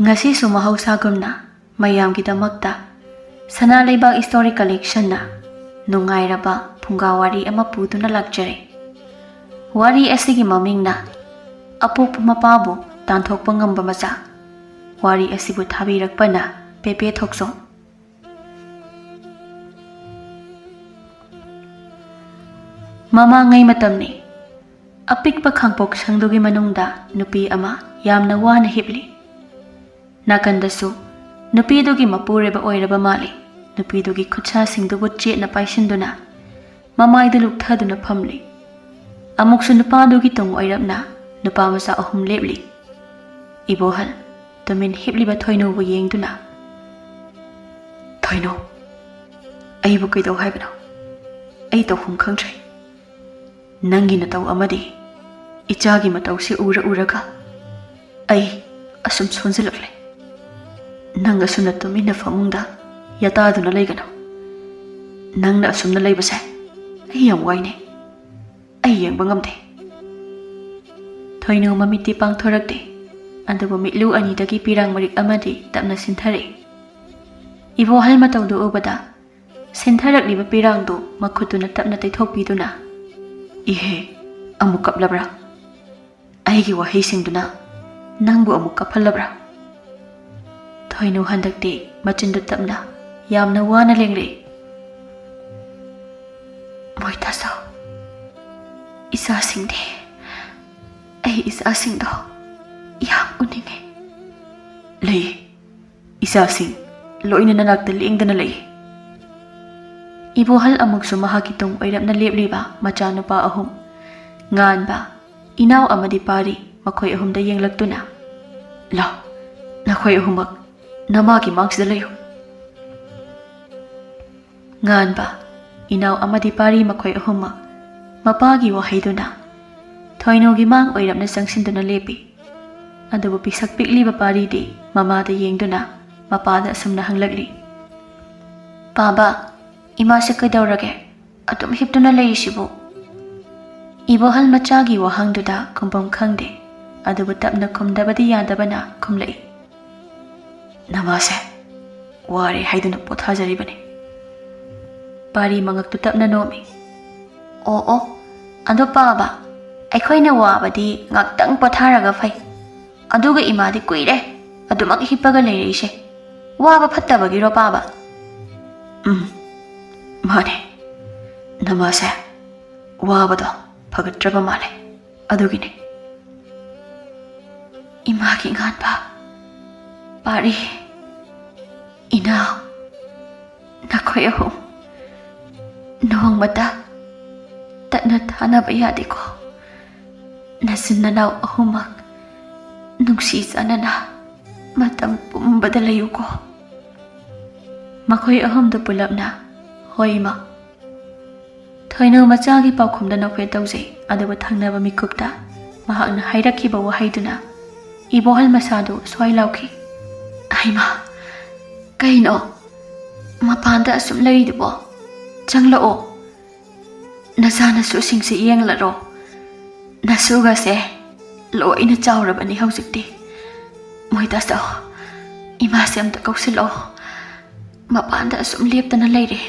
Ngasisu mahausagamna mayamgidamakta sana leibak story collection na nungairaba Phunga wari ama puduna lakjare. Wari asigi maming na Apokpa Mapabu Tanthokpa Ngamba macha. Wari asibu thabirakpa na Pepe Thokchom. Mama ngay matamni apikpa khangpok sangdugi manungda nupi ama yamna wana hibli. Nakandasu nupidugi mapureba oiraba mali. Nupidugi khutsa singdubu chetna paisinduna mamaidu lukthaduna phamli. Amuksu nupadugi tung oirabna nupa macha ahum lepli. Ibohal tumin hibliba thoinubu yengduna. Thoino aibu kaidau haibano ai tawhum khangtrai. Nangi natau amadi ichagi matau si uraga ai asum sonjilakle. Nang asumna tumina famungda yataduna leigano. Nangna asumna leibase ai yam waine ai yengba ngamde. Thoino mamiti pangthorakde adubu mitlu anidagi pirang marik amadi tapna sinthare. Ibohal mataudu ubada sintharakliba pirangdu makhutuna tapna taithokpiduna ihe amuk kaplabra aigi wahisingduna nangbu amuk kaphalabra. Thoinu handakti machindu tapna yamna wana lengre. Moita saw isa singde ai isa singdo yam uninge lei isa sing loina nanakta lingdana lei. Ibohal amuksu mahakitong oirapna lepliba macha nupa ahum Ngamba inaw amadi pari makoy ahumda yenglaktuna. Law nakoy ahumak namagi magsda layo. Ngamba inaw amadi pari makoy ahumak mapagi wahayduna. Thoinogi mang oirapna sangsinduna lepi. Adubu pisak pikliba pari di mamada yengduna mapada asamna hanglagli. Baba ima se kaidaurage atum hiptuna leisibu. Ibohal machagi wahangduda kumpam khangde adubu tapna kumdabadi yadabana kumlai. Namase wari haiduna pothajaribane. Pari mangaktu tapna nomi. Oo ado paba aikhoina wabadi ngaktang potharaga fai. Aduga imadi kuire adumak hipaga leireise. Waba phattabagiro paba. Mane namase wabado phagatraba male adugine. Imagi nganba pari inaw nakoy ahum noong mata tatna thanaba yadi ko. Nasinanaw ahumak nungsisana na matang pumbadalayo ko. Makoy ahum do pulap na Hoi ma. Thoino machagi paukhumda nakwe tawse adubu thangnaba mikupta mahakna hairakhiba wahayduna ibohal masado swai lauki. Ai ma kaino mapanda asum laidubo changlao nasana su singsi yenglaro nasuga se loina chawrabani haujikti. Moita saw ima sem ta kausilo mapanda asum leptana leire.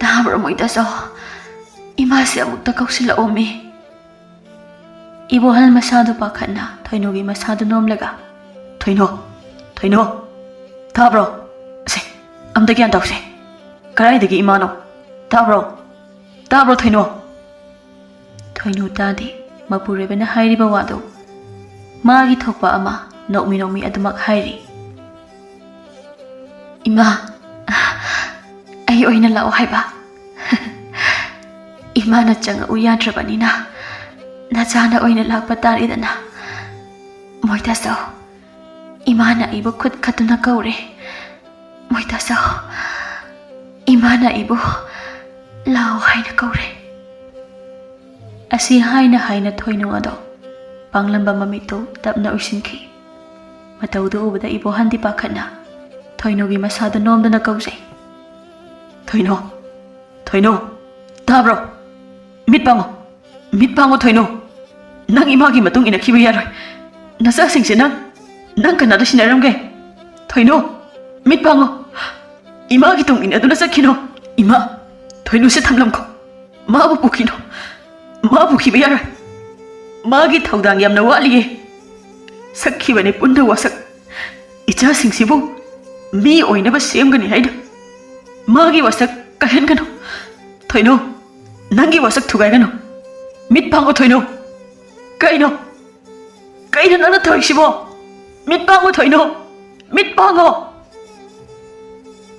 Tabra moita saw ima se amukta kausila omi. Ibohal masado pakhatna thoinogi masado nomlaga. Thoino tabro se amda gyan tawse karaidagi imano tabro thoino. Thoino tadi mapurebana hairiba wado magi thokpa ama nokmi adumak hairi. Ima ai oina lao haiba. Imana changa uyadrabanina nachana oina lakpa taridana. Moita saw imana ibu khut khatuna kaure. Moita saw imana ibu lao haina kaure. Asi haina thoino ado panglamba mamito tapna usinki. Mataudu ubada ibu handi pakhatna thoinogi masada nomdana kausai. Thoino tabro mitpango thoino nang imagi matung ina khiba yaroi nasa singse nang Nang kanada sinaramge. Thoino, mit pango. Ima ki tung ina duna sakino. Ima, thoino se thamlam ko. Ma bu pukino. Ma bu ki bayara. Ma gi thaudang yam na wali. Sakhi bane punna wasak. Icha sing sibu. Mi oina ba sem gani haida. Ma gi wasak kahen kano. Thoino, nangi wasak thugai kano. Mit pango thoino. Kaino. Kaino nana thoi sibo. Mit pango thoino. Mit pango.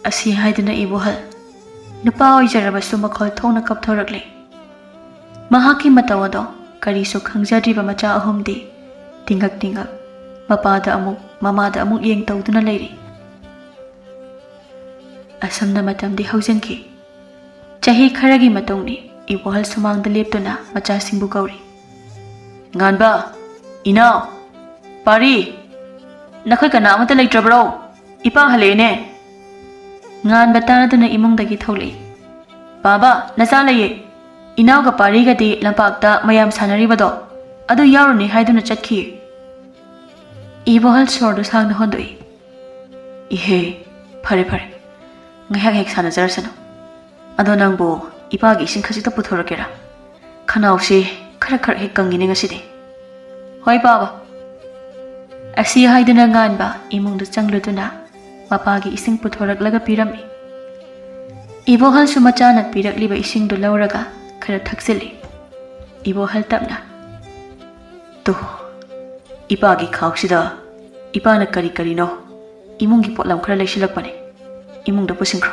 Asi haiduna ibohal. Nupa oijarabasu makhol thongna kapthorakle. Mahaki matawado karisu khangjadriba macha ahumdi tingak mapada amuk mamada amuk yeng tawduna leiri. Asamna matamdi haujanki. Chahi kharagi matongni ibohal sumangda leptuna macha singbu kauri. Ngamba, Inao, Pari, nakhoi kana amata leitrabro. Ipa halene. Ngan batanaduna imungdagi tholi. Baba, nacha leye. Inao ga Pari gadi lampakta mayam sanaribado. Adu yauruni haiduna chatki. Ibohal sordu sangna hondoi. Ihe, phare. Ngahak hek sanazarasano. Ado nangbo ipagi ising khasita puthorakera. Khanausi khara hek kangini ngasidi. Hoi baba. Asi haiduna nganba imungda changluduna mapagi ising puthoraklaga pirami. Ibohal sumachana pirakliba isingdu lauraga khara thaksili. Ibohal tapna. To ipagi khauksida ipana kari no imungi potlam khara leisilakpane. Imungda pusingkro.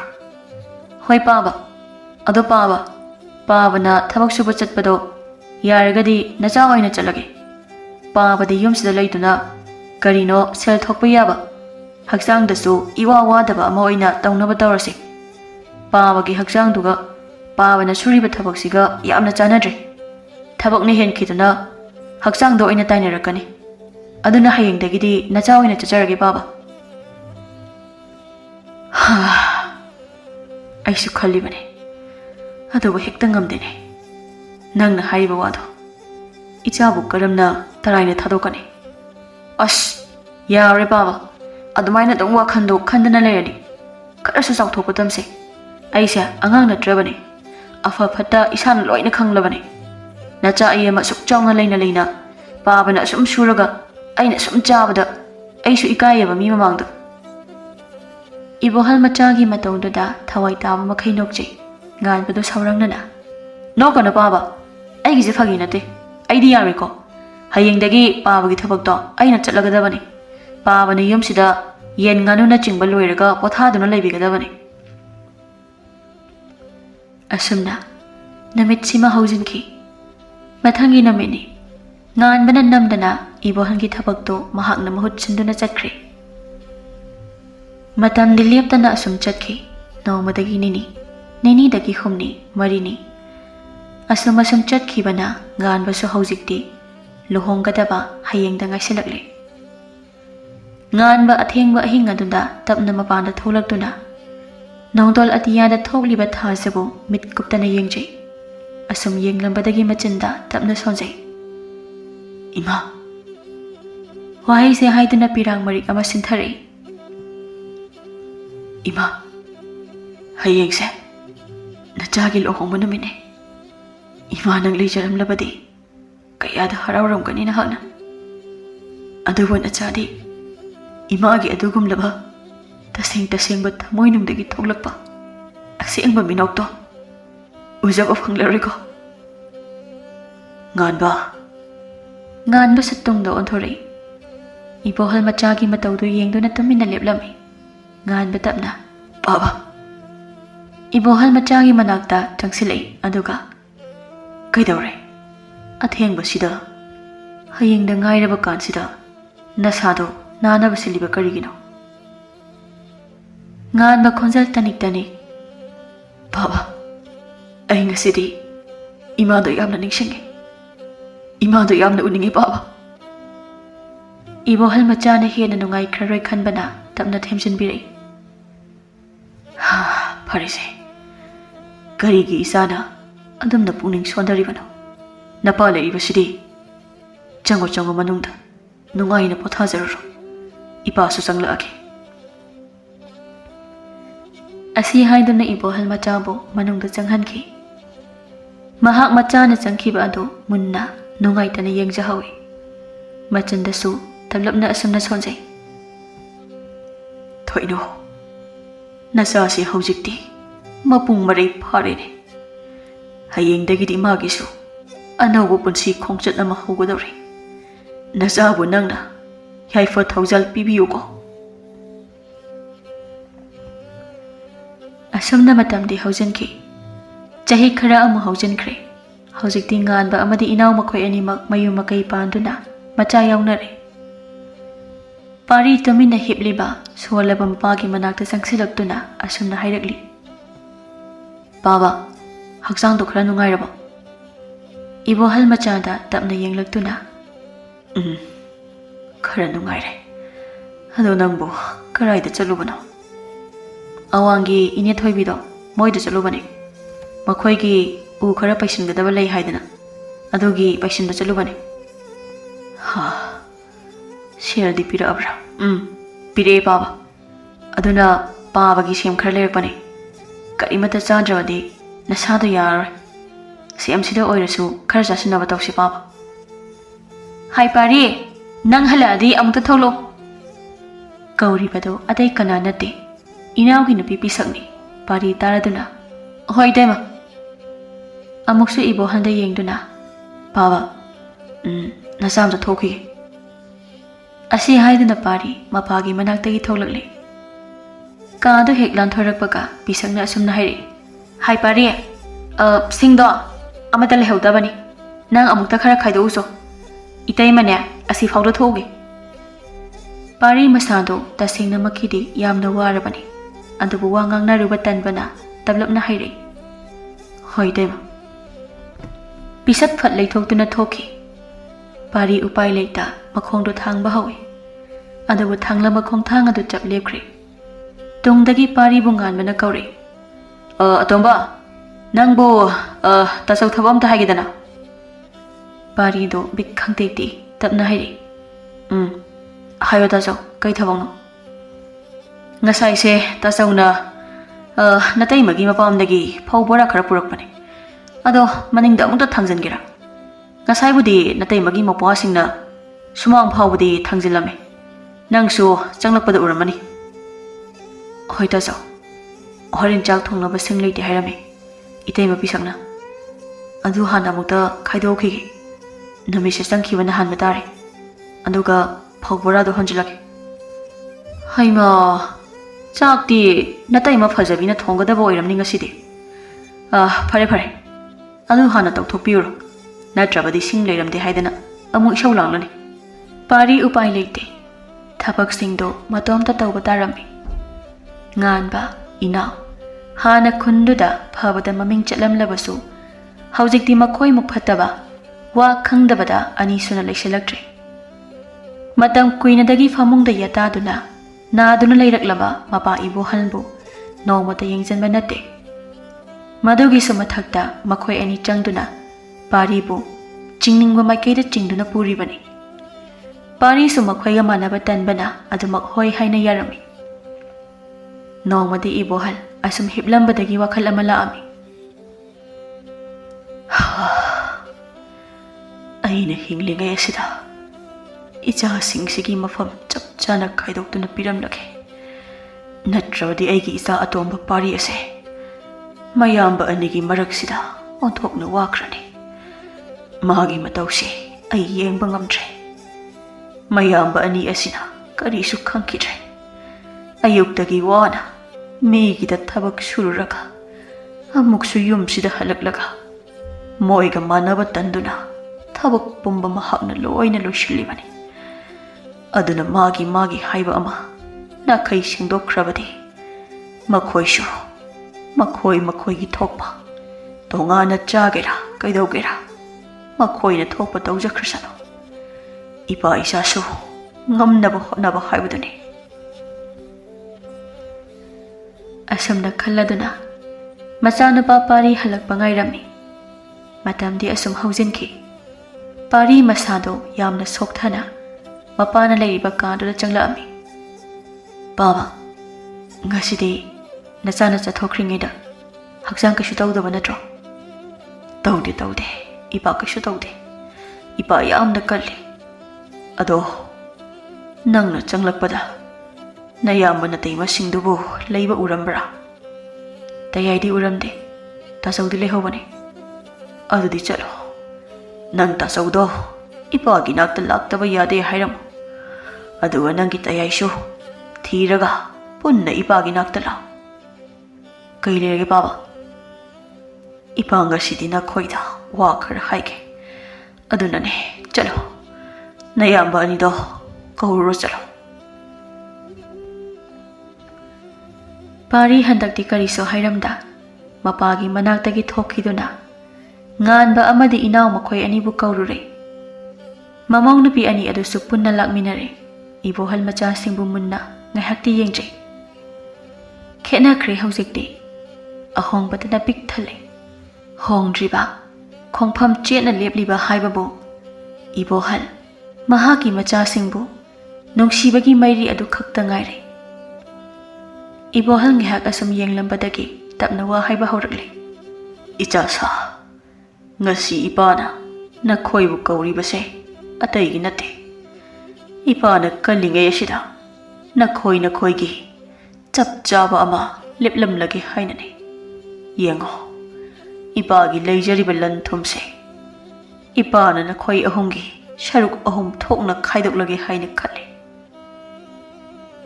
Hoi baba. Ado baba na thabak suba chatpado yaragadi nacha oina chalage. Baba di yumsida leituna karino sel thokpa yaba haksang dasu iwa wadaba ama oina tawnaba tawrasi. Baba gi haksang duga baba na suriba thabak siga yamna chanadre. Thabak ni hen khiduna haksang do oina tainarakani. Aduna hayengdagidi nacha oina chacharage baba. Aisu khalibane. Adubu hekta ngamdene. Nangna haiba wado. Ichabu karamna taraina thadokani. As, yare baba. Adumaina dong wakhando khandana lerani. Karasu chawthokpa tamse. Aisa angang natrabani. Afa phata isan loina khanglabani. Nacha ayema suk chawna leina baba na sum suraga aina sum chabada aisu ikayaba mi mamangda. Ibohal machagi matongduda thawai taba makhai nokje. Nganbadu sauragnana. Nokana baba. Aigise phagi nate. Aidi yareko. Hayengdagi babagi thabakto aina chatlagadabani. Babani yumsida yen nganuna chingba loiraga pothaduna leibigadabani. Asumna namit sima haujinki. Mathangi namini. Nganbana namdana ibohangi thabakto mahakna mahut sinduna chatkre. Matam diliyaptana asum chatki. Naumadagi nini dagi humni marini. Asum chatki bana nganbasu haujikti. Luhonggadaba hayengda ngaisilakle. Nganba athengba ahinga dunda tapna mapanda tholakduna. Nongdol atiyada thokliba thasabu mit kuptana yengjai. Asum yenglambadagi machinda tapna sonjai. Ima. Wahai se haiduna pirang marik ama sinthare. Ima. Hayengse. Nachagi lohongba numine. Ima nang leijaramlabadi. Kayada harauramgani na hana. Adubu nachadi. Imagi adugumlaba. Tasing-tasingba thamoinungdagi thoklakpa. Aksiyangba minokto. Ujaba phanglariko. Nganba satungda onthori. Ibohal machagi matawdu yengduna tumina leplami. Nganba tapna. Baba. Ibohal machagi manakta changsilai aduga. Kaidawre. Athengba sida. Hayengda ngairaba kansida. Nasado nanaba siliba karigino. Nganba khonjal tanik. Baba. Ay ngasidi. Imado yamna ningshingi. Imado yamna uningi baba. Ibohal machana hena nungai kharoi khanbana tapna themjinbirai. Parise. Karigi isana adumna puning sondaribano. Napale ibasidi. Chango manungda. Nungai na pothazararo. Ipasu changlaki. Asi haiduna ibohal machabu manungda changhanki. Mahak machana changkhiba adu munna nungaitana yengjahawi. Machandasu tablapna asumna sonjai. Thoino. Nasasi haujikti mapung marai pharene. Hayengdagidi magisu anaubu punsi khongchat ama hogodawri. Nasabu nangna yaifa thaujal pibiyuko. Asumna matamdi haujanki. Chahi khara amu haujankre. Haujikti nganba amadi inaw makhoi animak mayu makai panduna macha yawnare. Pari tumina hipliba solaba mapagi manakta sangsilaktuna asumna hairakli. Baba, hakjangdo khara nungairabo. Ibohal machada tapna yenglaktuna. Khara nungaire. Ado nangbo karaida chalubano. Awangi ine thoibido moida chalubane. Makhoigi u khara paisingdaba lei haidana. Adogi paisinda chalubane. Ha. Share di pira abra. Pire baba. Aduna baba gi sem khara lerpane. Karimata chadrawadi nasadu yaroi. Sem sida oirasu khara jasinaba tawsi baba. Hai pari, nang haladi amta tholo. Kauri bado adai kana nate. Inaw gi nupi pisakni. Pari taraduna. Hoi dema. Amuksu ibo handa yengduna. Baba. Nasamda thoki. Asi haiduna pari mapagi manaktagi tholakle. Kaado hek lanthorakpaka pisakna asumna haire. Hai pari, singdo amata lehawdabani. Nang amukta khara khaido Itai mane asi fawda thoge. Pari masado tasingna makidi yamna warabani. Adubu wangang naruba tanbana tablapna haire. Hoi dema. Pisat phat leithoktuna thoki. Pari upai leita makhongdo thangba hawi. Adubu thangla makhong thang adu chap lepkre. Tungdagi pari bungan mana kaure. Atomba, nangbo tasau thabam ta haigidana. Pari do big khangtekti tapna haire. Hayo tasau kai thabangno. Ngasai se tasauna natai magi mapamdagi phawbora khara purakpane. Ado maningda amukta thangjangira. Ngasai budi natai magi mapawasingna sumang phawbudi thangjilame. Nangsu changlakpada uramani. Hoi tasau. Horin chak thongnaba singleiti hairame. Itai mapisakna. Adu hana amukta khaidokhige. Namisi changkhibana hanba tare. Aduga phawbora do honjilake. Haima chakti natai ma phajabina thongadaba oiramni ngasidi. Phare phare. Adu hana tawthokpiyuro. Natrabadi sing leiramde haidana amu isau langlani. Pari upai leite. Thabak singdo matomta tawba tarami. Nganba inaw hana khunduda phabada maming chatlamlabasu haujikti makhoi muk phataba wa khangdabada ani suna leiselaktre. Matam kuinadagi famungda yataduna naduna leiraklaba mapa ibo halbu nongmata yengjanba nate. Madugi sumathakta makhoi ani changduna paribu chingningba maikaida chingduna puribani. Pari su makhoiga manaba tanbana adumak hoi haina yarami. Nongmadi ibo hal asum hiplambadagi wakhal ama laami. Aina hinglingai asida ichasingsigii mafam chap chana khaidoktuna piramlake. Natrabadi aigi isa atomba pari ase mayamba anigi maraksida onthokna wakrani. Magi matausi ai yengba ngamdre. Mayamba ani asina karisu khangkidre. Ayuktagi wana migida thabak sururaga amuksu yumsida halaklaga moiga manaba tanduna thabak pumba mahakna loina loishilibani. Aduna magi haiba ama nakai singdokrabadi makhoishu makhoigi thokpa tongana chagera kaidogera makhoina thokpa tawjakhrsano. Ipa isasu ngamnaba hotnaba haibaduni. Asumna khalladuna machanupa pari halakpa ngairami. Matamdi asum haujinki. Pari masado yamna sokthana mapana leiriba kaduda changlaami. Baba, ngasidi nachana chathokringeida hakjang kashu tawdaba natro. Tawde ipa kashu tawde. Ipa yamna kalli. Ado nangna changlakpada nayambana teima singdubu leiba urambra. Tayaydi uramde tasawdi lehobane. Adudi chalo. Nang tasawdo ipa gi nakta laktaba yade hairam. Aduga nangi tayaishu thiraga punna ipa gi nakta la. Kailege baba. Ipa ngasidi na khoida wa khar haike. Adunane chalo. Nayamba anido kauro chalo. Pari handakti kariso hairamda mapagi manaktagi thokkiduna nganba amadi inaw makhoi anibu kaurure. Mamong nupi ani adusu punna lakminare. Ibohal macha singbu munna ngaihakti yengjai. Khena khre haujikti ahong batana pik thale. Hong driba khongpham chena lepliba haibabu ibohal mahaki macha singbu nungsibagi mairi adu khakta ngaire. Ibohal ngihak asum yenglambadagi tapna wa haiba haurakle. Icha sa ngasi ipana nakhoibu kauribase ataigi nate. Ipana kallingai asida nakhoigi chap chaba ama leplam lagi hainane. Yengo ipagi leijariba lan thumse ipana nakhoi ahumgi sharuk ahum thokna khaidok lagi haina khalle.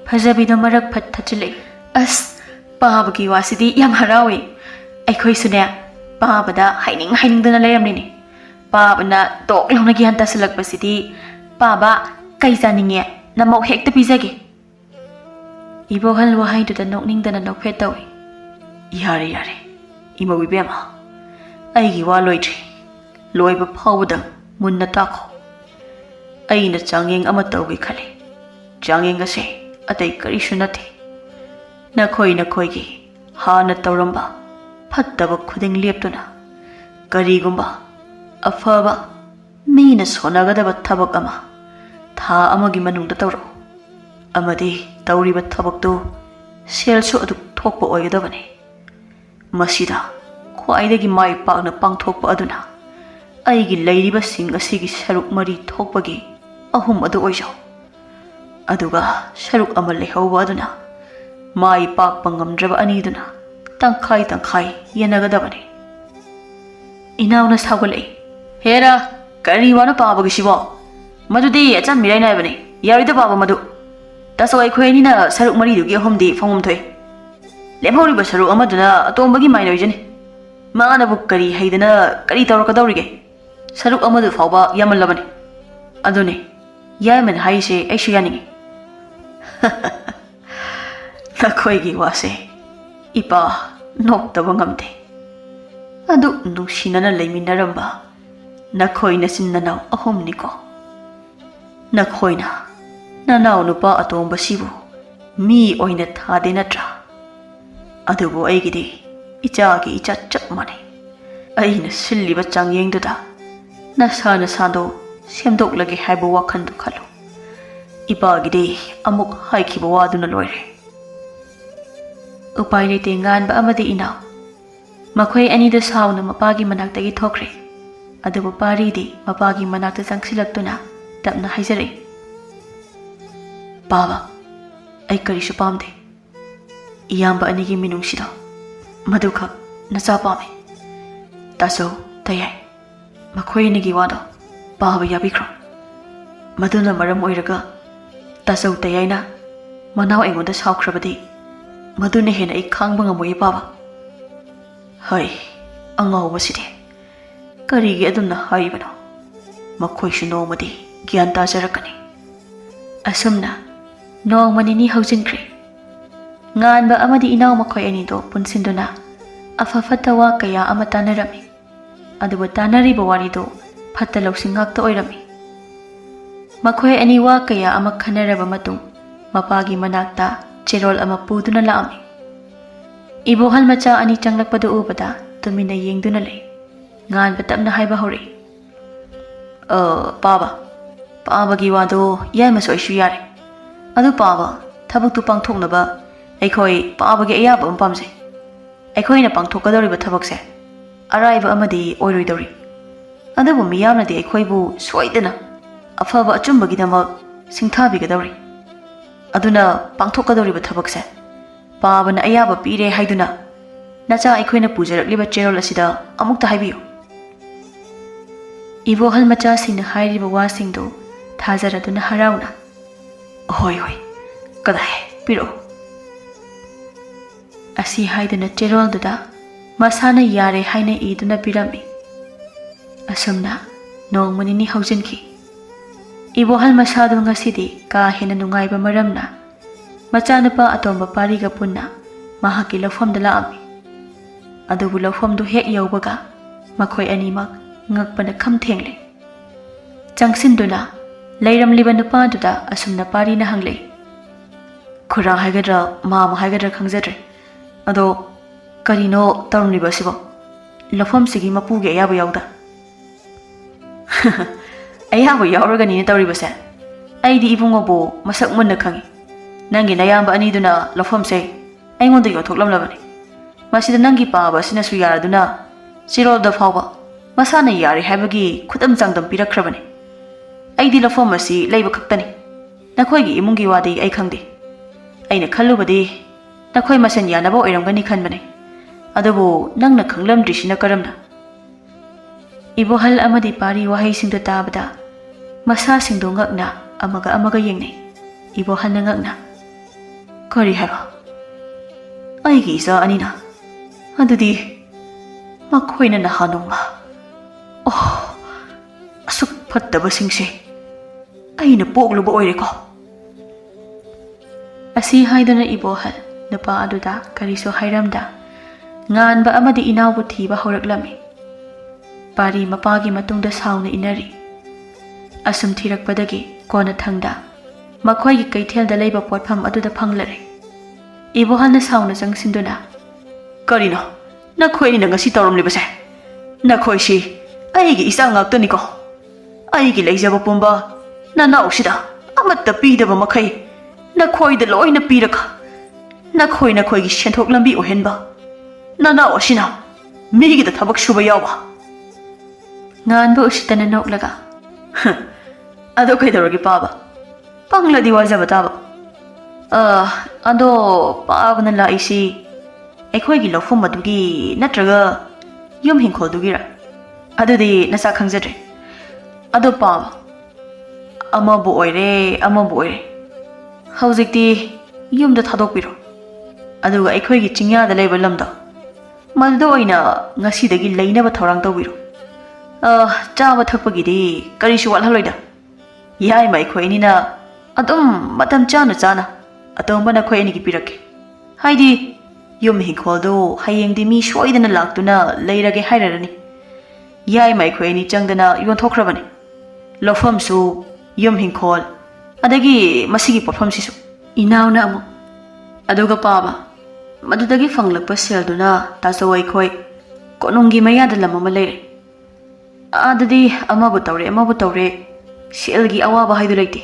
Phajabida marak phat thachile. As pabagi wasidi yam harawi. Aikhoi sune pabada hainingdana layamnini. Pabana tok lawna gi hanta salakpasidi paba kai janinge namok hekta pizage. Ibohal wahaiduda nokningdana nokphet tawi. Yare imawi bema aigi wa loitri loiba phawda munna takho. Aina changyeng ama tawgi khale. Changyeng ase atai karisu nate. Nakhoigi hana tawramba phattaba khuding leptuna karigumba afaba mina sonagadaba thabak ama tha amagi manungda tawro amadi tawriba thabaktu selsu adu thokpa oigadabane. Masida khwaidagi mai pakna pangthokpa aduna aigi leiriba sing asigi saruk mari thokpagi ahum adu oijaw. Aduga saruk ama lehawba aduna mai pakpa ngamdraba aniduna tangkhai yenagadabane. Inawna sagolai. Hera kari wana pabagi sibo madudi achan mirai naibane yarida paba madu tasawai khoini na saruk mari dugi ahumdi fangum thoi. Lemhori saruk amaduna atombagi mai noijani. Mana bu kari haidana kari tawrakadawrige saruk amadu fawba yamallabane. Adune yaman haise aishu yaningi. Nakhoigi wase ipa noktaba ngamde. Adu nungsinana leiminaramba nakhoina sinnanaw ahumniko. Nakhoina nanaw nupa atomba sibu mi oina thade natra. Adubu aigidi ichagi icha chap mane. Aina silliba changyengduda nasana sando semdoklagi haiba wakhandu khalo. Ipagidi amuk haikiba waduna loire. Upai lete nganba amadi inaw. Makhoi anida sauna mapagi manaktagi thokre. Adubu paridi mapagi manakta changsilaktuna tapna haijare. Baba, ai karisu pamde. Iyamba anigi minungsido madukha nacha pame. Taso tayai makhoi nigi wado baba yabikro. Maduna maram oiraga taso tayaina manaw aingonda saukhrabadi maduna hena ai khangba ngamoi baba. Hai angawba sidi karigi aduna haibano makhoi su nomadi gyan tajarakani. Asumna nongmanini haujinkre. Nganba amadi inaw makhoi anido punsinduna afafatawa kaya ama tanarami. Aduba tanariba warido fatta lausingakta oirami. Makhoi aniwa kaya ama khanaraba matung mapagi manakta cherol ama puduna laami. Ibohal macha ani changlakpada ubada tumina yengduna lay. Nganba tapna haiba hori. Paba gi wado yai maso isu yare. Adu paba ꯊꯕꯛꯇꯨ ꯄꯥꯡꯊꯣꯛꯅꯕ ꯑꯩꯈꯣꯏ ꯄꯥꯕꯒꯤ ꯑꯌꯥꯕ ꯑꯃ ꯄꯥꯝꯖꯩ ꯑꯩꯈꯣꯏꯅ ꯄꯥꯡꯊꯣꯛꯀꯗꯧꯔꯤꯕ ꯊꯕꯛꯁꯦ ꯑꯔꯥꯏꯕ ꯑꯃꯗꯤ ꯑꯣꯏꯔꯣꯏꯗꯧꯔꯤ ꯑꯗꯨꯕꯨ ꯃꯤꯌꯥꯝꯅꯗꯤ ꯑꯩꯈꯣꯏꯕꯨ ꯁꯣꯏꯗꯅ ꯑꯐꯕ ꯑꯆꯨꯝꯕꯒꯤꯗꯃꯛ ꯁꯤꯡꯊꯥꯕꯤꯒꯗꯧꯔꯤ ꯑꯗꯨꯅ ꯄꯥꯡꯊꯣꯛꯀꯗꯧꯔꯤꯕ ꯊꯕꯛꯁꯦ ꯄꯥꯕꯅ ꯑꯌꯥꯕ ꯄꯤꯔꯦ ꯍꯥꯏꯗꯨꯅ ꯅꯆꯥ ꯑꯩꯈꯣꯏꯅ ꯄꯨꯖꯔꯛꯂꯤꯕ ꯆꯦꯔꯣꯜ ꯑꯁꯤꯗ ꯑꯃꯨꯛꯇ ꯍꯥꯏꯕꯤꯌꯨ ꯏꯕꯣꯍꯜ ꯃꯆꯥꯁꯤꯡꯅ ꯍꯥꯏꯔꯤꯕ ꯋꯥꯁꯤꯡꯗꯨ ꯊꯥꯖꯔꯗꯨꯅ ꯍꯔꯥꯎꯅ ꯍꯣꯏ ꯍꯣꯏ ꯀꯗꯥꯏ ꯄꯤꯔꯛꯑꯣ ꯑꯁꯤ ꯍꯥꯏꯗꯨꯅ ꯆꯦꯔꯣꯜꯗꯨꯗ ꯃꯁꯥꯅ ꯌꯥꯔꯦ ꯍꯥꯏꯅ ꯏꯗꯨꯅ ꯄꯤꯔꯝꯃꯤ ꯑꯁꯨꯝꯅ ꯅꯣꯡꯃ ꯅꯤꯅꯤ ꯍꯧꯖꯤꯟꯈꯤ ꯏꯕꯣꯍꯜ ꯃꯁꯥꯗꯨ ꯉꯁꯤꯗꯤ ꯀꯥ ꯍꯦꯟꯅ ꯅꯨꯡꯉꯥꯏꯕ ꯃꯔꯝꯅ ꯃꯆꯥꯅꯨꯄꯥ ꯑꯇꯣꯝꯕ ꯄꯥꯔꯤꯒ ꯄꯨꯟꯅ ꯃꯍꯥꯛꯀꯤ ꯂꯧꯐꯝꯗ ꯂꯥꯛꯑꯝꯃꯤ ꯑꯗꯨꯕꯨ ꯂꯧꯐꯝꯗꯨ ꯍꯦꯛ ꯌꯧꯕꯒ ꯃꯈꯣꯏ ꯑꯅꯤꯃꯛ ꯉꯛꯄꯅ ꯈꯝ ꯊꯦꯡꯂꯦ ꯆꯪꯁꯤꯟꯗꯨꯅ ꯂꯩꯔꯝꯂꯤꯕ ꯅꯨꯄꯥꯗꯨꯗ ꯑꯁꯨꯝꯅ ꯄꯥꯔꯤꯅ ꯍꯪꯂꯛꯏ ꯈꯨꯔꯥ ꯍꯥꯏꯒꯗ꯭ꯔꯥ ꯃꯥꯃ ꯍꯥꯏꯒꯗ꯭ꯔꯥ ꯈꯪꯖꯗ꯭ꯔꯦ ꯑꯗꯣ ꯀꯔꯤꯅꯣ ꯇꯧꯔꯝꯂꯤꯕ ꯑꯁꯤꯕꯣ ꯂꯧꯐꯝꯁꯤꯒꯤ ꯃꯄꯨꯒꯤ ꯑꯌꯥꯕ ꯌꯥꯎꯗ ꯑꯌꯥꯕ ꯌꯥꯎꯔꯒꯅꯤꯅ ꯇꯧꯔꯤꯕꯁꯦ ꯑꯩꯗꯤ ꯏꯕꯨꯡꯉꯣꯕꯨ ꯃꯁꯛ ꯃꯨꯟꯅ ꯈꯪꯏ ꯅꯪꯒꯤ ꯅꯌꯥꯝꯕ ꯑꯅꯤꯗꯨꯅ ꯂꯧꯐꯝꯁꯦ ꯑꯩꯉꯣꯟꯗ ꯌꯣꯟꯊꯣꯛꯂꯝꯂꯕꯅꯤ ꯃꯁꯤꯗ ꯅꯪꯒꯤ ꯄꯥꯕ ꯑꯁꯤꯅꯁꯨ ꯌꯥꯔꯗꯨꯅ ꯆꯦꯔꯣꯜꯗ ꯐꯥꯎꯕ ꯃꯁꯥꯅ ꯌꯥꯔꯦ ꯍꯥꯏꯕꯒꯤ ꯈꯨꯗꯝ ꯆꯥꯡꯗꯝ ꯄꯤꯔꯛꯈ꯭ꯔꯕꯅꯤ ꯑꯩꯗꯤ ꯂꯧꯐꯝ ꯑꯁꯤ ꯂꯩꯕ ꯈꯛꯇꯅꯤ ꯅꯈꯣꯏꯒꯤ ꯏꯃꯨꯡꯒꯤ ꯋꯥꯗꯤ ꯑꯩ ꯈꯪꯗꯦ ꯑꯩꯅ ꯈꯜꯂꯨꯕꯗꯤ ꯅꯈꯣꯏ ꯃꯁꯦꯟ ꯌꯥꯅꯕ ꯑꯣꯏꯔꯝꯒꯅꯤ ꯈꯟꯕꯅꯤ ꯑꯗꯨꯕꯨ ꯅꯪꯅ ꯈꯪꯂꯝꯗ꯭ꯔꯤꯁꯤꯅ ꯀꯔꯝꯅ ꯏꯕꯣꯍꯜ ꯑꯃꯗꯤ ꯄꯥꯔꯤ ꯋꯥꯍꯩꯁꯤꯡꯗꯨ ꯇꯥꯕꯗ ꯃꯁꯥꯁꯤꯡꯗꯨ ꯉꯛꯅ ꯑꯃꯒ ꯑꯃꯒ ꯌꯦꯡꯅꯩ ꯏꯕꯣꯍꯜꯅ ꯉꯛꯅ ꯀꯔꯤ ꯍꯥꯏꯕ ꯑꯩꯒꯤ ꯏꯆꯥ ꯑꯅꯤꯅ ꯑꯗꯨꯗꯤ ꯃꯈꯣꯏꯅ ꯅꯍꯥꯟ ꯅꯣꯡꯃ ꯑꯁꯨꯛ ꯐꯠꯇꯕꯁꯤꯡꯁꯦ ꯑꯩꯅ ꯄꯣꯛꯂꯨꯕ ꯑꯣꯏꯔꯦꯀꯣ ꯑꯁꯤ ꯍꯥꯏꯗꯨꯅ ꯏꯕꯣꯍꯜ ꯅꯨꯄꯥ ꯑꯗꯨꯗ ꯀꯔꯤꯁꯨ ꯍꯥꯏꯔꯝꯗ ꯉꯥꯟꯕ ꯑꯃꯗꯤ ꯏꯅꯥꯎꯕꯨ ꯊꯤꯕ ꯍꯧꯔꯛꯂꯝꯃꯤ ꯄꯥꯔꯤ ꯃꯄꯥꯒꯤ ꯃꯇꯨꯡꯗ ꯁꯥꯎꯅ ꯏꯟꯅꯔꯤ ꯑꯁꯨꯝ ꯊꯤꯔꯛꯄꯗꯒꯤ ꯀꯣꯟꯅ ꯊꯪꯗ ꯃꯈꯣꯏꯒꯤ ꯀꯩꯊꯦꯜꯗ ꯂꯩꯕ ꯄꯣꯠꯐꯝ ꯑꯗꯨꯗ ꯐꯪꯂꯔꯦ ꯏꯕꯣꯍꯜꯅ ꯁꯥꯎꯅ ꯆꯪꯁꯤꯟꯗꯨꯅ ꯀꯔꯤꯅꯣ ꯅꯈꯣꯏꯅꯤꯅ ꯉꯁꯤ ꯇꯧꯔꯝꯂꯤꯕꯁꯦ ꯅꯈꯣꯏꯁꯤ ꯑꯩꯒꯤ ꯏꯆꯥ ꯉꯥꯛꯇꯅꯤꯀꯣ ꯑꯩꯒꯤ ꯂꯩꯖꯕ ꯄꯨꯝꯕ ꯅꯅꯥꯎꯁꯤꯗ ꯑꯃꯠꯇ ꯄꯤꯗꯕ ꯃꯈꯩ ꯅꯈꯣꯏꯗ ꯂꯣꯏꯅ ꯄꯤꯔꯒ ꯅꯈꯣꯏꯒꯤ ꯁꯦꯟꯊꯣꯛ ꯂꯝꯕꯤ ꯑꯣꯏꯍꯟꯕ ꯅꯅꯥꯎ ꯑꯁꯤꯅ ꯃꯤꯒꯤꯗ ꯊꯕꯛ ꯁꯨꯕ ꯌꯥꯎꯕ ꯉꯥꯟꯕ ꯎꯁꯤꯠꯇꯅ ꯅꯣꯛꯂꯒ ꯑꯗꯣ ꯀꯩꯗꯧꯔꯒꯦ ꯄꯥꯕ ꯄꯪꯂꯗꯤ ꯋꯥꯖꯕ ꯇꯥꯕ ꯑꯗꯣ ꯄꯥꯕꯅ ꯂꯥꯛꯏꯁꯤ ꯑꯩꯈꯣꯏꯒꯤ ꯂꯧꯐꯝ ꯑꯗꯨꯒꯤ ꯅꯠꯇ꯭ꯔꯒ ꯌꯨꯝ ꯍꯤꯡꯈꯣꯜꯗꯨꯒꯤꯔ ꯑꯗꯨꯗꯤ ꯅꯆꯥ ꯈꯪꯖꯗ꯭ꯔꯦ ꯑꯗꯣ ꯄꯥꯕ ꯑꯃꯕꯨ ꯑꯣꯏꯔꯦ ꯍꯧꯖꯤꯛꯇꯤ ꯌꯨꯝꯗ ꯊꯥꯗꯣꯛꯄꯤꯔꯣ ꯑꯗꯨꯒ ꯑꯩꯈꯣꯏꯒꯤ ꯆꯤꯡꯌꯥꯗ ꯂꯩꯕ ꯂꯝꯗꯣ ꯃꯗꯨꯗ ꯑꯣꯏꯅ ꯉꯁꯤꯗꯒꯤ ꯂꯩꯅꯕ ꯊꯧꯔꯥꯡ ꯇꯧꯕꯤꯔꯣ ꯆꯥꯕ ꯊꯛꯄꯒꯤꯗꯤ ꯀꯔꯤꯁꯨ ꯋꯥꯠꯍꯜꯂꯣꯏꯗ ꯌꯥꯏꯃ ꯑꯩꯈꯣꯏ ꯑꯅꯤꯅ ꯑꯗꯨꯝ ꯃꯇꯝ ꯆꯥꯅ ꯑꯇꯣꯡꯕ ꯅꯈꯣꯏ ꯑꯅꯤꯒꯤ ꯄꯤꯔꯛꯀꯦ ꯍꯥꯏꯗꯤ ꯌꯨꯝ ꯍꯤꯡꯈꯣꯜꯗꯨ ꯍꯌꯦꯡꯗꯤ ꯃꯤ ꯁꯣꯏꯗꯅ ꯂꯥꯛꯇꯨꯅ ꯂꯩꯔꯒꯦ ꯍꯥꯏꯔꯔꯅꯤ ꯌꯥꯏꯃ ꯑꯩꯈꯣꯏ ꯑꯅꯤ ꯆꯪꯗꯅ ꯌꯣꯟꯊꯣꯛꯈ꯭ꯔꯕꯅꯤ ꯂꯧꯐꯝꯁꯨ ꯌꯨꯝ ꯍꯤꯡꯈꯣꯜ ꯑꯗꯒꯤ ꯃꯁꯤꯒꯤ ꯄꯣꯠꯐꯝꯁꯤꯁꯨ ꯏꯅꯥꯎꯅ ꯑꯃꯨꯛ ꯑꯗꯨꯒ ꯄꯥꯕ ꯃꯗꯨꯗꯒꯤ ꯐꯪꯂꯛꯄ ꯁꯦꯜꯗꯨꯅ ꯇꯥꯆꯧ ꯑꯩꯈꯣꯏ ꯀꯣꯅꯨꯡꯒꯤ ꯃꯌꯥꯗ ꯂꯝ ꯑꯃ ꯂꯩꯔꯦ ꯑꯗꯨꯗꯤ ꯑꯃꯕꯨ ꯇꯧꯔꯦ ꯁꯦꯜꯒꯤ ꯑꯋꯥꯕ ꯍꯥꯏꯗꯨ ꯂꯩꯇꯦ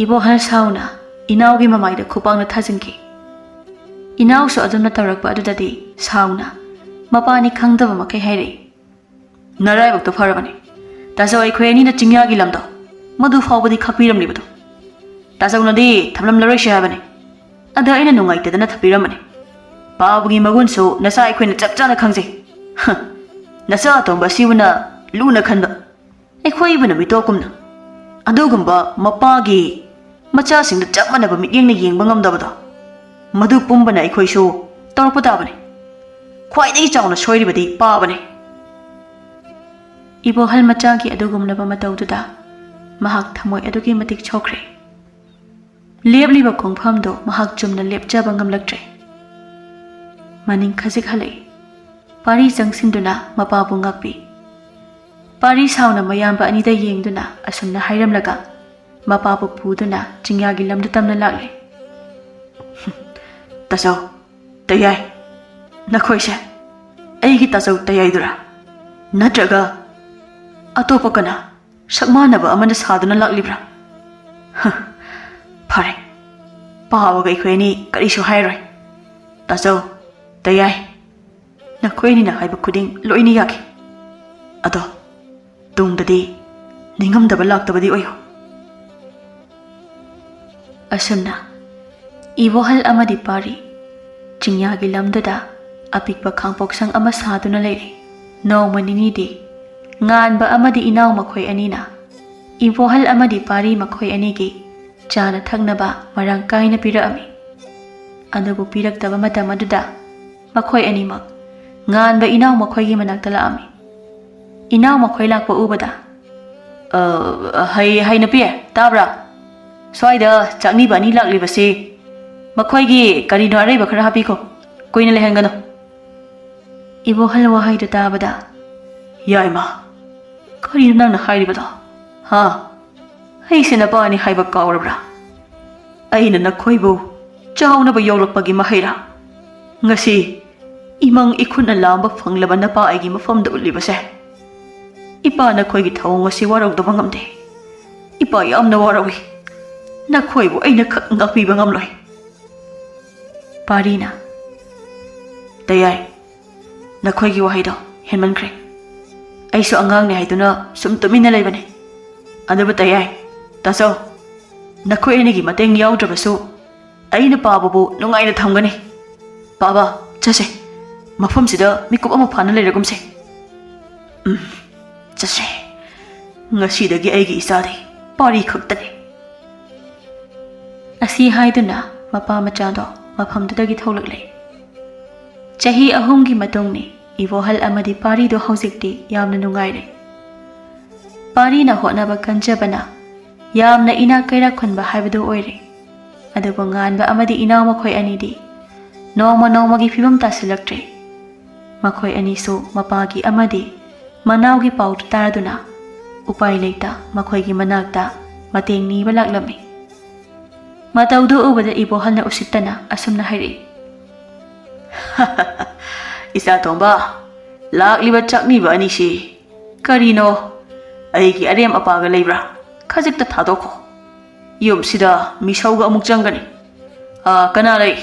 ꯏꯕꯣꯍꯜ ꯁꯥꯎꯅ ꯏꯅꯥꯎꯒꯤ ꯃꯃꯥꯏꯗ ꯈꯨꯄꯥꯛꯅ ꯊꯥꯖꯤꯟꯈꯤ ꯏꯅꯥꯎꯁꯨ ꯑꯗꯨꯝꯅ ꯇꯧꯔꯛꯄ ꯑꯗꯨꯗꯗꯤ ꯁꯥꯎꯅ ꯃꯄꯥꯅꯤ ꯈꯪꯗꯕ ꯃꯈꯩ ꯍꯥꯏꯔꯛꯏ ꯅꯔꯥꯏꯕꯛꯇꯣ ꯐꯔꯕꯅꯤ ꯇꯥꯆꯧ ꯑꯩꯈꯣꯏ ꯑꯅꯤꯅ ꯆꯤꯡꯌꯥꯒꯤ ꯂꯝꯗꯣ ꯃꯗꯨ ꯐꯥꯎꯕꯗꯤ ꯈꯛꯄꯤꯔꯝꯂꯤꯕꯗꯣ ꯇꯥꯆꯧꯅꯗꯤ ꯊꯝꯂꯝꯂꯔꯣꯏꯁꯤ ꯍꯥꯏꯕꯅꯤ ꯑꯗ ꯑꯩꯅ ꯅꯨꯡꯉꯥꯏꯇꯗꯅ ꯊꯝꯕꯤꯔꯝꯕꯅꯤ ꯄꯥꯕꯒꯤ ꯃꯒꯨꯟꯁꯨ ꯅꯆꯥ ꯑꯩꯈꯣꯏꯅ ꯆꯞ ꯆꯥꯅ ꯈꯪꯖꯩ ꯅꯆꯥ ꯑꯇꯣꯝꯕ ꯑꯁꯤꯕꯨꯅ ꯂꯨꯅ ꯈꯟꯕ ꯑꯩꯈꯣꯏꯕꯨꯅ ꯃꯤꯇꯣꯞꯀꯨꯝꯅ ꯑꯗꯨꯒꯨꯝꯕ ꯃꯄꯥꯒꯤ ꯃꯆꯥꯁꯤꯡꯗ ꯆꯞ ꯃꯥꯟꯅꯕ ꯃꯤꯠꯌꯦꯡꯅ ꯌꯦꯡꯕ ꯉꯝꯗꯕꯗꯣ ꯃꯗꯨ ꯄꯨꯝꯕꯅ ꯑꯩꯈꯣꯏꯁꯨ ꯇꯧꯔꯛꯄ ꯇꯥꯕꯅꯤ ꯈ꯭ꯋꯥꯏꯗꯒꯤ ꯆꯥꯎꯅ ꯁꯣꯏꯔꯤꯕꯗꯤ ꯄꯥꯕꯅꯤ ꯏꯕꯣꯍꯜ ꯃꯆꯥꯒꯤ ꯑꯗꯨꯒꯨꯝꯂꯕ ꯃꯇꯧꯗꯨꯗ ꯃꯍꯥꯛ ꯊꯃꯣꯏ ꯑꯗꯨꯛꯀꯤ ꯃꯇꯤꯛ ꯁꯣꯛꯈ꯭ꯔꯦ ꯂꯦꯞꯂꯤꯕ ꯈꯣꯡꯐꯝꯗꯨ ꯃꯍꯥꯛ ꯆꯨꯝꯅ ꯂꯦꯞꯆꯕ ꯉꯝꯂꯛꯇ꯭ꯔꯦ ꯃꯅꯤꯡ ꯈꯖꯤꯛ ꯍꯜꯂꯛꯏ ꯄꯥꯔꯤ ꯆꯪꯁꯤꯟꯗꯨꯅ ꯃꯄꯥꯕꯨ ꯉꯥꯛꯄꯤ ꯄꯥꯔꯤ ꯁꯥꯎꯅ ꯃꯌꯥꯝꯕ ꯑꯅꯤꯗ ꯌꯦꯡꯗꯨꯅ ꯑꯁꯨꯝꯅ ꯍꯥꯏꯔꯝꯂꯒ ꯃꯄꯥꯕꯨ ꯄꯨꯗꯨꯅ ꯆꯤꯡꯌꯥꯒꯤ ꯂꯝꯗꯨ ꯇꯝꯅ ꯂꯥꯛꯂꯦ ꯇꯥꯆꯧ ꯇꯌꯥꯏ ꯅꯈꯣꯏꯁꯦ ꯑꯩꯒꯤ ꯇꯥꯆꯧ ꯇꯌꯥꯏꯗꯨꯔꯥ ꯅꯠꯇ꯭ꯔꯒ ꯑꯇꯣꯞꯄ ꯀꯅꯥ ꯁꯛ ꯃꯥꯟꯅꯕ ꯑꯃꯅ ꯁꯥꯗꯨꯅ ꯂꯥꯛꯂꯤꯕ꯭ꯔꯥ ꯐꯔꯦ Pawaga aikoini karisu hairoi. Taso, tayai. Nakoini na haiba kuding loini yaki. Ado, tungdadi ningamdaba laktabadi oyo. Asumna, ibohal amadi pari. Chingyagi lamdada apikba khangpoksang ama saduna leiri. Nongma ninidi nganba amadi inaw makoy anina. Ibohal amadi pari makoy anigi chana thagnaba marang kaina piraami. Adubu piraktaba matam aduda makoy animak nganba inaw makoygi manakta laami. Inaw makoy lakpa ubada. Hay na piye, tabra. Swaida chakniba ni laklibasi. Makoygi karino arayba khara hapiko. Kuina lehengano. Ibohal wahaydo tabada. Yaima. Karino nang na hayribado. Ha. Hay sinabani hayba kaurabra. Ayna nakoybo. Chawna ba yawlakpagi mahayra. Ngasi imang ikun na lamba panglaban na pa aygi mafamda ulibase. Ipa na koy gitawang ngasi waraw da bangamde. Ipa yam na warawi. Na koy bo ay nakakangakpi bangamloy. Parina. Tayay. Na koy giwahay daw. Henman kre. Ay so angang ni haydo na sumtumin na laybane. Ano ba tayay? Taso. Na koy nagi mateng yaw drabaso. Ay na pababu nung ay natamgani. Baba, chase. Mafam sida mikup ama pana layragumse. Chase. Ngasidagi aygi isade. Pari khaktane. Asi haiduna mapa machado mafamdudagi tholaklay. Chahi ahumgi matungni ibohal amadi pari do hauzikti yamna nungaire. Pari na hotnaba kanjabana yamna ina kaira khunba haibadu oire. Adubu nganba amadi inaw makoy anidi nongma gi fibam tasilaktre. Makoy anisu mapagi amadi manawgi paut taraduna upay leita makoygi managta mateng ni balaklami. Matawdo ubada ibohal na usitana asumna hairi. Isa tomba lakliba chakni ba ani si karino aigi arem apaga leibra khajikta thadoko yum sida misauga amuk jangani kana lei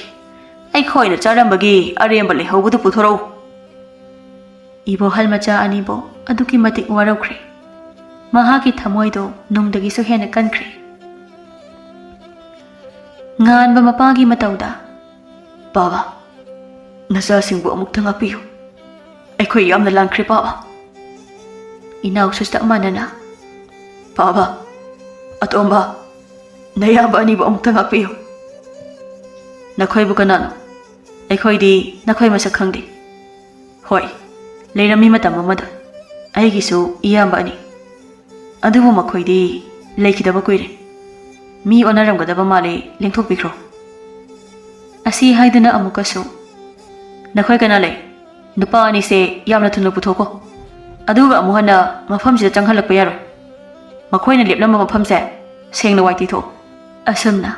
ai khoina charambagi arem bale haubudu puthoro. Ibohal macha anibo aduki matik waraukre. Mahaki thamoido nungdagi so hena kankre. Nganba mapagi matawda. Baba, nasasingbo amuk tangapiyo. Aikoy yamna langkre baba. Inaw sustak manana. Baba, atomba, nayaba anibo amuk tangapiyo. Nakoy bukanano. Aikoy di nakoy masakhangdi. Hoy. Leirami matam amada aigisu iyamba ani adubu makoidi leikidaba kuire mi onaramgadaba male lengthokpikro. Asi haiduna amukasu nakhoi kana lei nupa ani se yamna thunu puthoko aduga amuhana mafamsida changhalakpa yaro makoina leplamba mafamse sengna waiti tho. Asumna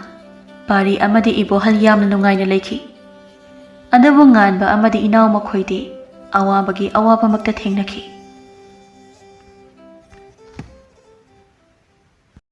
pari amadi ibohal yamna nungaina leiki adubu nganba amadi inaw makoidi awabagi awabamakta thengnaki.